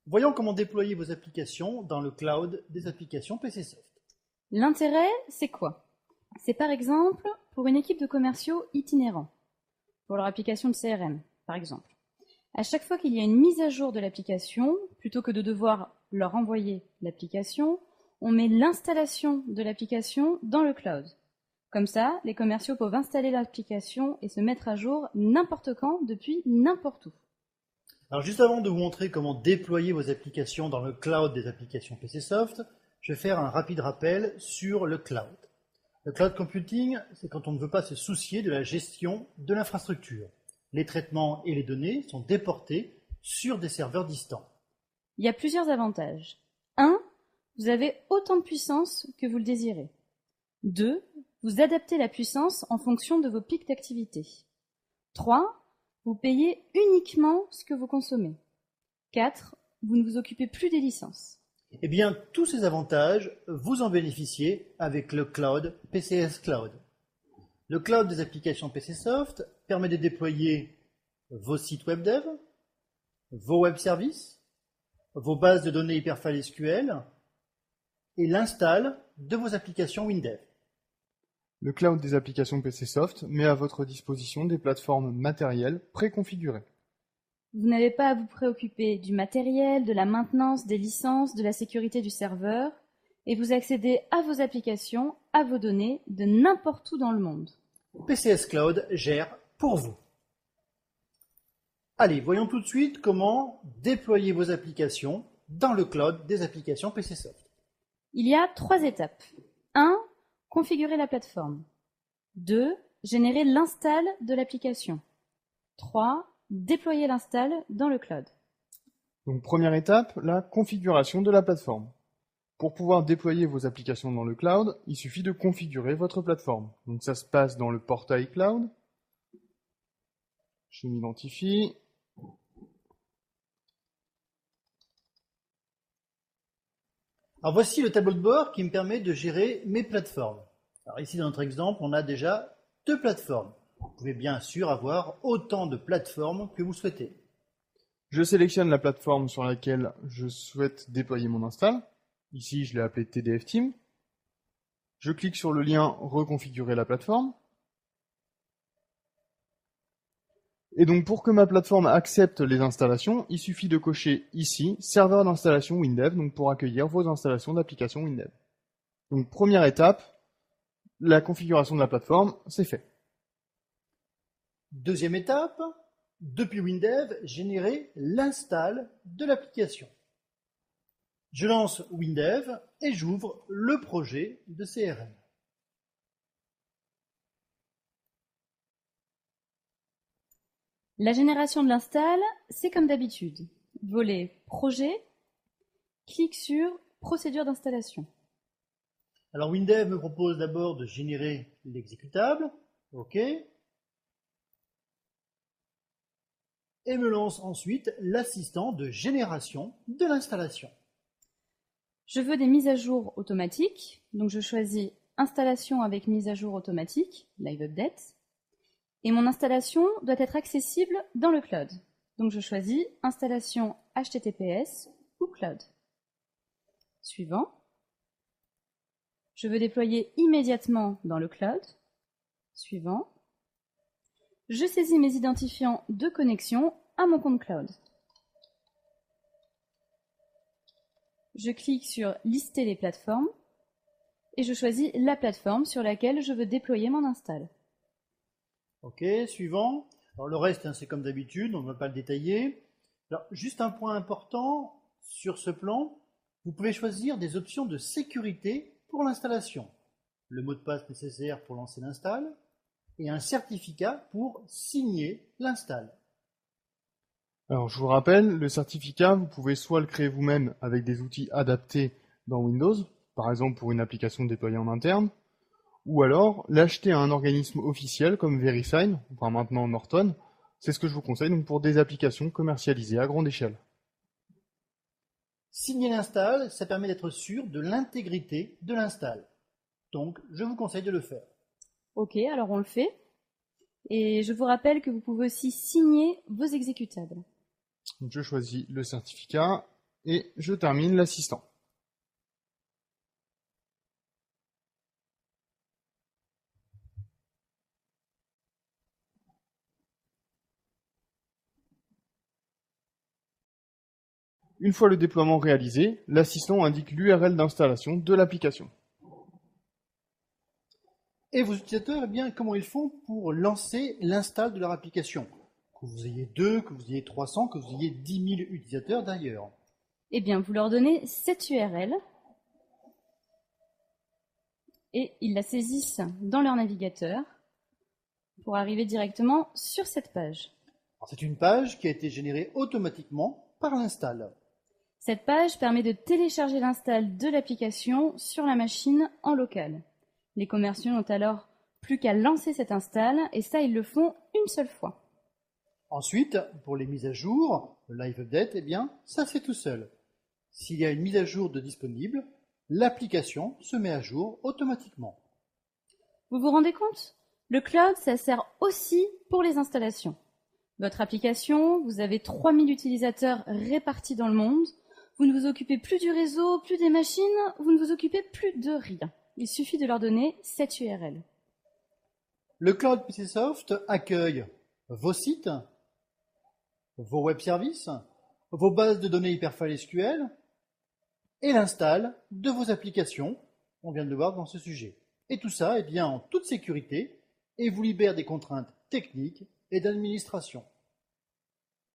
Voyons comment déployer vos applications dans le cloud des applications PCsoft. L'intérêt, c'est quoi? C'est par exemple pour une équipe de commerciaux itinérants, pour leur application de CRM, par exemple. À chaque fois qu'il y a une mise à jour de l'application, plutôt que de devoir leur envoyer l'application, on met l'installation de l'application dans le cloud. Comme ça, les commerciaux peuvent installer l'application et se mettre à jour n'importe quand, depuis n'importe où. Alors juste avant de vous montrer comment déployer vos applications dans le cloud des applications PCsoft, je vais faire un rapide rappel sur le cloud. Le cloud computing, c'est quand on ne veut pas se soucier de la gestion de l'infrastructure. Les traitements et les données sont déportés sur des serveurs distants. Il y a plusieurs avantages. 1. Vous avez autant de puissance que vous le désirez. 2. Vous adaptez la puissance en fonction de vos pics d'activité. 3. Vous payez uniquement ce que vous consommez. 4. Vous ne vous occupez plus des licences. Eh bien, tous ces avantages, vous en bénéficiez avec le cloud PCS Cloud. Le cloud des applications PCsoft permet de déployer vos sites web dev, vos web services, vos bases de données Hyperfile SQL et l'install de vos applications WinDev. Le cloud des applications PCsoft met à votre disposition des plateformes matérielles préconfigurées. Vous n'avez pas à vous préoccuper du matériel, de la maintenance, des licences, de la sécurité du serveur, et vous accédez à vos applications, à vos données, de n'importe où dans le monde. PCS Cloud gère pour vous. Allez, voyons tout de suite comment déployer vos applications dans le cloud des applications PCsoft. Il y a 3 étapes. 1. Configurer la plateforme. 2. Générer l'install de l'application. 3. Déployer l'install dans le cloud. Donc première étape, la configuration de la plateforme. Pour pouvoir déployer vos applications dans le cloud, il suffit de configurer votre plateforme. Donc ça se passe dans le portail cloud. Je m'identifie. Alors voici le tableau de bord qui me permet de gérer mes plateformes. Alors ici dans notre exemple, on a déjà 2 plateformes. Vous pouvez bien sûr avoir autant de plateformes que vous souhaitez. Je sélectionne la plateforme sur laquelle je souhaite déployer mon install. Ici, je l'ai appelé TDF Team. Je clique sur le lien Reconfigurer la plateforme. Et donc pour que ma plateforme accepte les installations, il suffit de cocher ici serveur d'installation WinDev, donc pour accueillir vos installations d'applications WinDev. Donc première étape, la configuration de la plateforme, c'est fait. Deuxième étape, depuis WinDev, générer l'install de l'application. Je lance WinDev et j'ouvre le projet de CRM. La génération de l'install, c'est comme d'habitude. Volet Projet, clique sur Procédure d'installation. Alors WinDev me propose d'abord de générer l'exécutable, OK, et me lance ensuite l'assistant de génération de l'installation. Je veux des mises à jour automatiques, donc je choisis Installation avec mise à jour automatique, Live Update, et mon installation doit être accessible dans le cloud. Donc je choisis Installation HTTPS ou Cloud. Suivant. Je veux déployer immédiatement dans le cloud. Suivant. Je saisis mes identifiants de connexion à mon compte cloud. Je clique sur Lister les plateformes et je choisis la plateforme sur laquelle je veux déployer mon install. OK, suivant. Alors le reste, c'est comme d'habitude, on ne va pas le détailler. Alors, juste un point important sur ce plan, vous pouvez choisir des options de sécurité pour l'installation. Le mot de passe nécessaire pour lancer l'install et un certificat pour signer l'install. Alors je vous rappelle, le certificat, vous pouvez soit le créer vous-même avec des outils adaptés dans Windows, par exemple pour une application déployée en interne, ou alors l'acheter à un organisme officiel comme VeriSign, enfin maintenant Norton. C'est ce que je vous conseille donc pour des applications commercialisées à grande échelle. Signer l'install, ça permet d'être sûr de l'intégrité de l'install. Donc, je vous conseille de le faire. Ok, alors on le fait. Et je vous rappelle que vous pouvez aussi signer vos exécutables. Donc je choisis le certificat et je termine l'assistant. Une fois le déploiement réalisé, l'assistant indique l'URL d'installation de l'application. Et vos utilisateurs, eh bien, comment ils font pour lancer l'install de leur application? Que vous ayez 2, que vous ayez 300, que vous ayez 10 000 utilisateurs d'ailleurs. Eh bien, vous leur donnez cette URL et ils la saisissent dans leur navigateur pour arriver directement sur cette page. C'est une page qui a été générée automatiquement par l'install. Cette page permet de télécharger l'install de l'application sur la machine en local. Les commerciaux n'ont alors plus qu'à lancer cette install et ça, ils le font une seule fois. Ensuite, pour les mises à jour, le live update, eh bien, ça se fait tout seul. S'il y a une mise à jour de disponible, l'application se met à jour automatiquement. Vous vous rendez compte? Le cloud, ça sert aussi pour les installations. Votre application, vous avez 3000 utilisateurs répartis dans le monde. Vous ne vous occupez plus du réseau, plus des machines, vous ne vous occupez plus de rien. Il suffit de leur donner cette URL. Le cloud PCSoft accueille vos sites, vos web services, vos bases de données Hyperfile SQL et l'install de vos applications, on vient de le voir dans ce sujet. Et tout ça, eh bien, en toute sécurité et vous libère des contraintes techniques et d'administration.